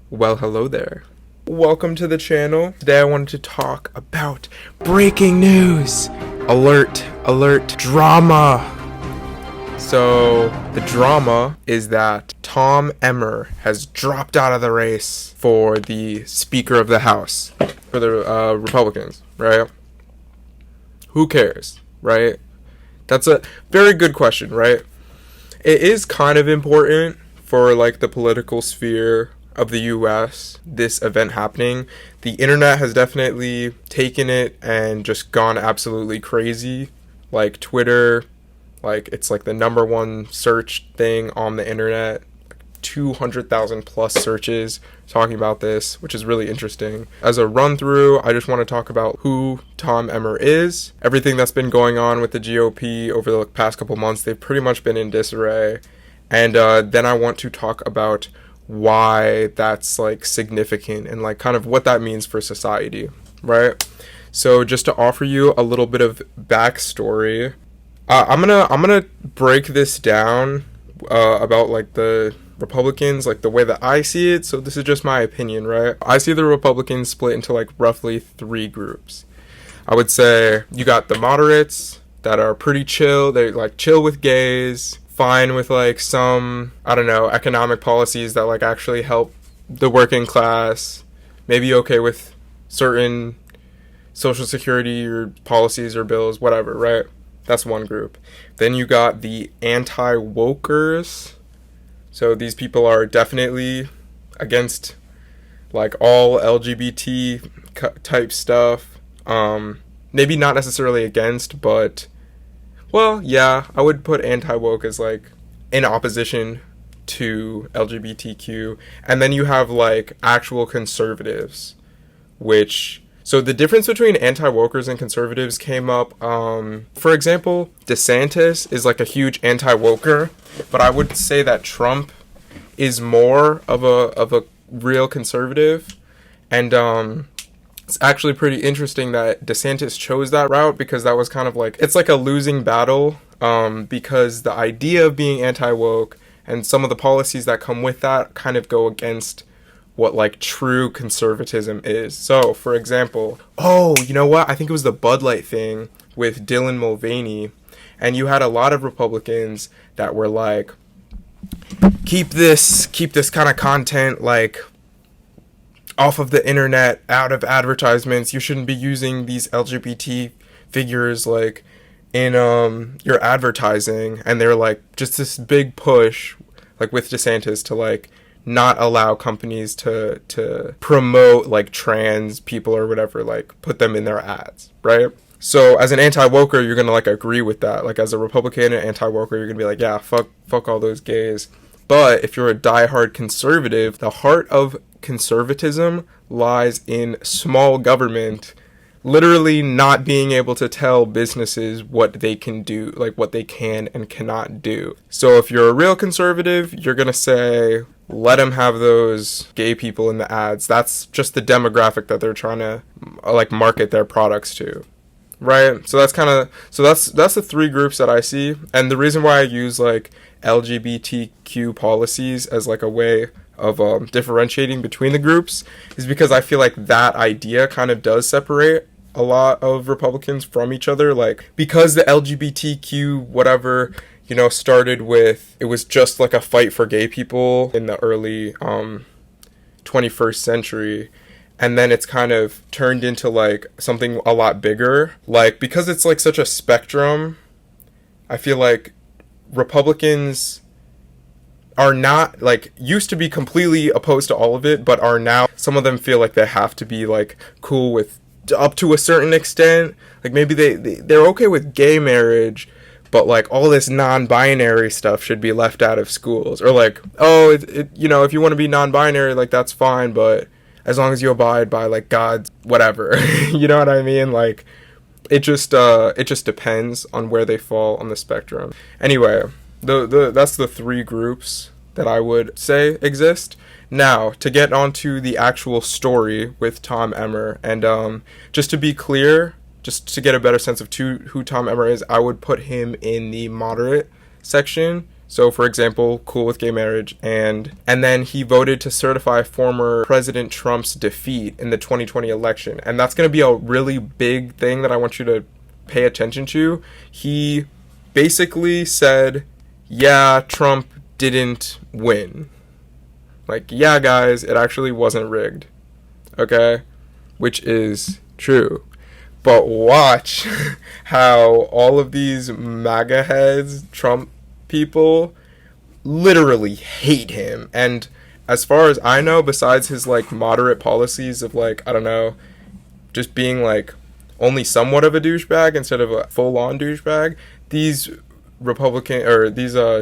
Well, hello there. Welcome to the channel. Today I wanted to talk about breaking news. Alert, drama. So the drama is that Tom Emmer has dropped out of the race for the Speaker of the House for the Republicans, right? Who cares, right? That's a very good question, right? It is kind of important for like the political sphere of the US, this event happening. The internet has definitely taken it and just gone absolutely crazy. Like Twitter, like it's like the #1 search thing on the internet. 200,000 plus searches talking about this, which is really interesting. As a run through, I just want to talk about who Tom Emmer is, everything that's been going on with the GOP over the past couple months. They've pretty much been in disarray. And then I want to talk about why that's like significant and like kind of what that means for society, right? So just to offer you a little bit of backstory, I'm gonna break this down about like the Republicans, like the way that I see it. So this is just my opinion, right? I see the Republicans split into like roughly 3 groups. I would say you got the moderates that are pretty chill. They like chill with gays, fine with like some, I don't know, economic policies that like actually help the working class, maybe okay with certain social security or policies or bills, whatever, right? That's one group. Then you got the anti-wokers. So these people are definitely against like all LGBT type stuff. Maybe not necessarily against, but well, yeah, I would put anti-woke as like in opposition to LGBTQ. And then you have like actual conservatives, which, so the difference between anti-wokers and conservatives came up, for example, DeSantis is like a huge anti-woker, but I would say that Trump is more of a real conservative. And it's actually pretty interesting that DeSantis chose that route, because that was kind of like, it's like a losing battle, because the idea of being anti-woke and some of the policies that come with that kind of go against what like true conservatism is. So for example, you know what? I think it was the Bud Light thing with Dylan Mulvaney, and you had a lot of Republicans that were like, keep this kind of content like off of the internet, out of advertisements. You shouldn't be using these LGBT figures like in your advertising. And they're like just this big push like with DeSantis to like not allow companies to promote like trans people or whatever, like put them in their ads, right? So as an anti-woker, you're gonna like agree with that. Like as a Republican and anti-woker, you're gonna be like, yeah, fuck all those gays. But if you're a diehard conservative, the heart of conservatism lies in small government, literally not being able to tell businesses what they can do, like what they can and cannot do. So if you're a real conservative, you're gonna say, let them have those gay people in the ads. That's just the demographic that they're trying to like market their products to, right? So that's the 3 groups that I see. And the reason why I use like LGBTQ policies as like a way of differentiating between the groups is because I feel like that idea kind of does separate a lot of Republicans from each other. Like, because the LGBTQ whatever, you know, started with, it was just like a fight for gay people in the early 21st century, and then it's kind of turned into like something a lot bigger. Like, because it's like such a spectrum, I feel like Republicans are not like, used to be completely opposed to all of it, but are now, some of them feel like they have to be like cool with up to a certain extent. Like maybe they're okay with gay marriage, but like all this non-binary stuff should be left out of schools. Or like, you know, if you want to be non-binary, like that's fine, but as long as you abide by like God's whatever, you know what I mean? Like it just depends on where they fall on the spectrum. Anyway, that's the 3 groups that I would say exist. Now, to get onto the actual story with Tom Emmer, and just to be clear, just to get a better sense of who Tom Emmer is, I would put him in the moderate section, So, for example, cool with gay marriage, and then he voted to certify former President Trump's defeat in the 2020 election. And that's going to be a really big thing that I want you to pay attention to. He basically said, yeah, Trump didn't win. Like, yeah, guys, it actually wasn't rigged. Okay? Which is true. But watch how all of these MAGA heads, Trump people, literally hate him. And as far as I know, besides his like moderate policies of like, I don't know, just being like only somewhat of a douchebag instead of a full-on douchebag, these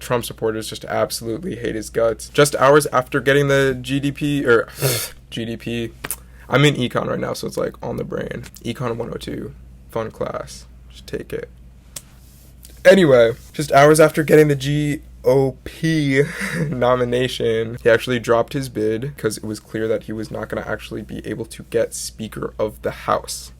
Trump supporters just absolutely hate his guts. Just hours after getting the GDP, I'm in econ right now, so it's like on the brain. Econ 102, fun class, just take it. Anyway, just hours after getting the GOP nomination, he actually dropped his bid because it was clear that he was not going to actually be able to get Speaker of the House.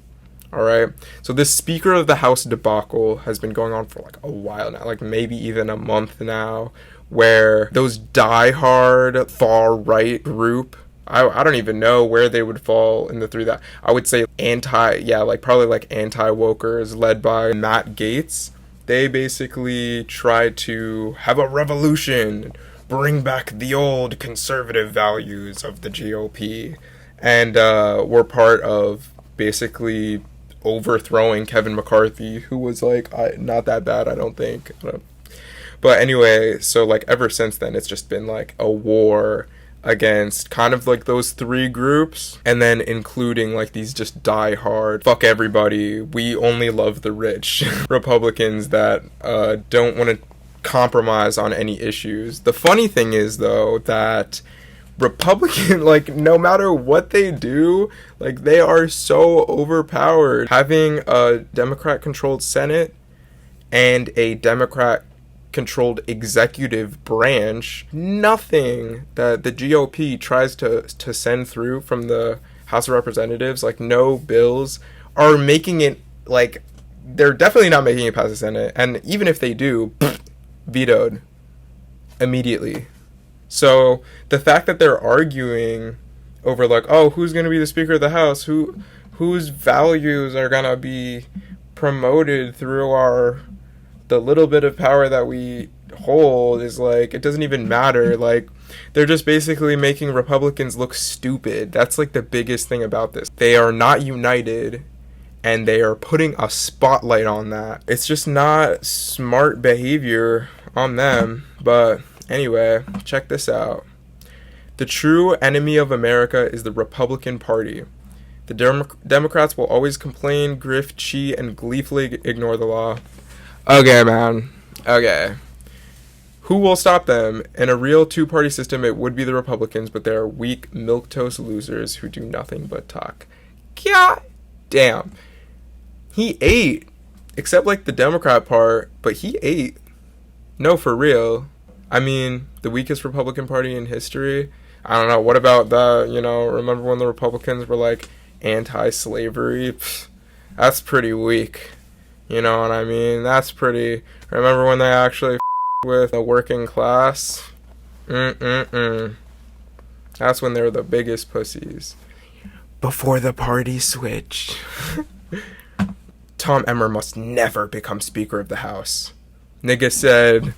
Alright, so this Speaker of the House debacle has been going on for like a while now, like maybe even a month now, where those diehard far-right group, I don't even know where they would fall in the three that, I would say probably anti-wokers led by Matt Gaetz. They basically tried to have a revolution, bring back the old conservative values of the GOP, and were part of basically overthrowing Kevin McCarthy, who was like not that bad, I don't think. But anyway, so like ever since then, it's just been like a war against kind of like those three groups, and then including like these just die-hard, fuck everybody, we only love the rich Republicans that don't want to compromise on any issues. The funny thing is, though, that Republican, like, no matter what they do, like, they are so overpowered. Having a Democrat-controlled Senate and a Democrat-controlled executive branch, nothing that the GOP tries to send through from the House of Representatives, like, no bills, are making it, like, they're definitely not making it past the Senate, and even if they do, vetoed immediately. So the fact that they're arguing over like, oh, who's going to be the Speaker of the House, whose values are going to be promoted through the little bit of power that we hold, is like, it doesn't even matter. Like, they're just basically making Republicans look stupid. That's like the biggest thing about this. They are not united, and they are putting a spotlight on that. It's just not smart behavior on them. But anyway, check this out. The true enemy of America is the Republican Party. The Democrats will always complain, grift, cheat, and gleefully ignore the law. Okay, man. Okay. Who will stop them? In a real two-party system, it would be the Republicans, but they are weak, milquetoast losers who do nothing but talk. God damn. He ate. Except, like, the Democrat part, but he ate. No, for real. I mean, the weakest Republican Party in history. I don't know. What about remember when the Republicans were, like, anti-slavery? Pfft, that's pretty weak. You know what I mean? That's pretty... Remember when they actually with the working class? That's when they were the biggest pussies. Before the party switched. Tom Emmer must never become Speaker of the House. Nigga said...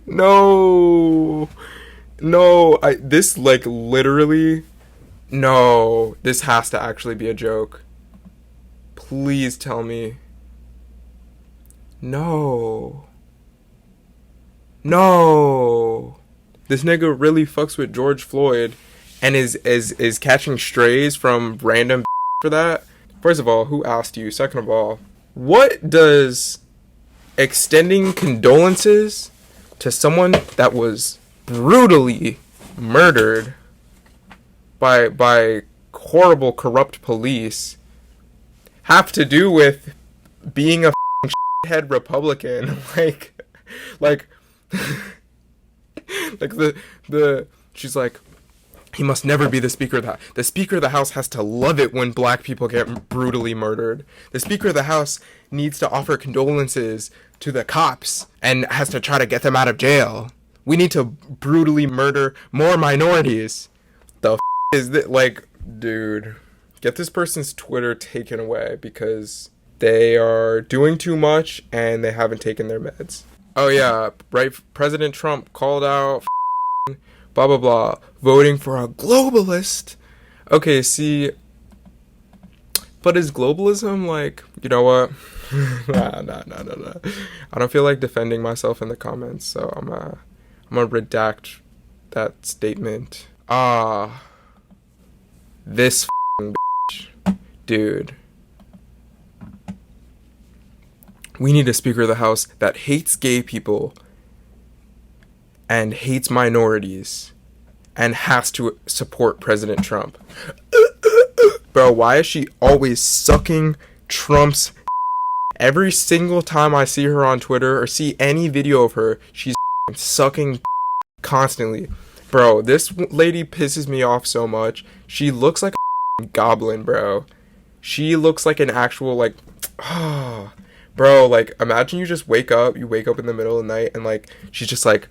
No, this, like, literally, no, this has to actually be a joke. Please tell me. No. This nigga really fucks with George Floyd and is catching strays from random for that. First of all, who asked you? Second of all, what does extending condolences to someone that was brutally murdered by horrible, corrupt police have to do with being a head Republican? like the she's like, He must never be the Speaker of the House. The Speaker of the House has to love it when black people get brutally murdered. The Speaker of the House needs to offer condolences to the cops and has to try to get them out of jail. We need to brutally murder more minorities. The is that, like, dude, get this person's Twitter taken away because they are doing too much and they haven't taken their meds. Oh yeah, right, President Trump called out blah blah blah, voting for a globalist. Okay, see, but is globalism, like, you know what? Nah. I don't feel like defending myself in the comments, so I'm gonna redact that statement. This bitch. Dude. We need a Speaker of the House that hates gay people and hates minorities and has to support President Trump. Bro, why is she always sucking Trump's? Every single time I see her on Twitter or see any video of her, she's sucking constantly. Bro, this lady pisses me off so much. She looks like a goblin, bro. She looks like an actual, like, bro, like, imagine you just wake up in the middle of the night and, like, she's just like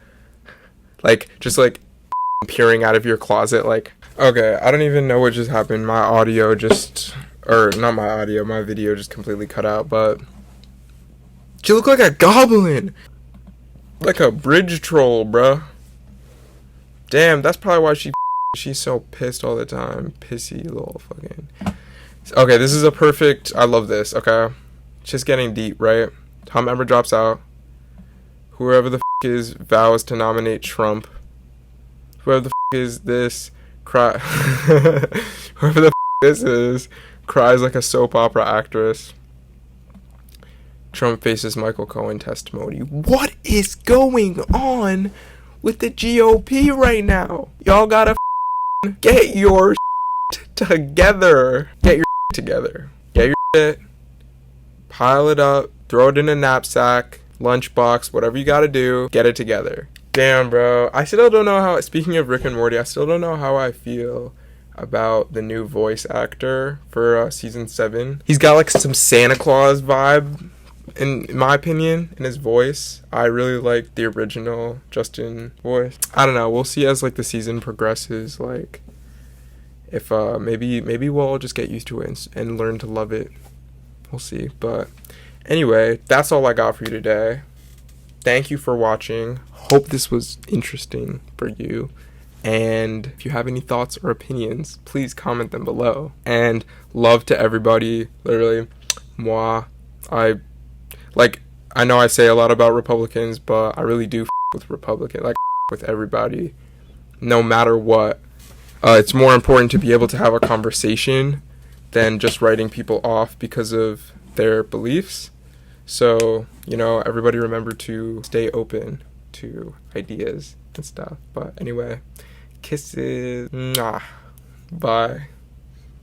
peering out of your closet, like, okay, I don't even know what just happened. My audio just, or not my audio, my video just completely cut out, but she looked like a goblin, like a bridge troll, bruh. Damn, that's probably why she's so pissed all the time. Pissy little fucking. Okay, this is a perfect, I love this, okay? It's just getting deep, right? Tom Emmer drops out. Whoever the is vows to nominate Trump. Whoever the is this whoever the this is cries like a soap opera actress. Trump faces Michael Cohen testimony. What is going on with the GOP right now? Y'all gotta get your together. Get your together. Get your shit. Pile it up. Throw it in a knapsack, lunchbox, whatever you gotta do. Get it together. Damn, bro. I still don't know how, speaking of Rick and Morty, I still don't know how I feel about the new voice actor for season 7. He's got like some Santa Claus vibe, in my opinion, in his voice. I really like the original Justin voice. I don't know. We'll see as like the season progresses. Like, if maybe we'll all just get used to it and learn to love it. We'll see. But anyway, that's all I got for you today. Thank you for watching. Hope this was interesting for you. And if you have any thoughts or opinions, please comment them below. And love to everybody. Literally, moi. I know I say a lot about Republicans, but I really do with Republicans. Like, with everybody, no matter what. It's more important to be able to have a conversation than just writing people off because of their beliefs. So, you know, everybody remember to stay open to ideas and stuff. But anyway, kisses. Mwah. Bye.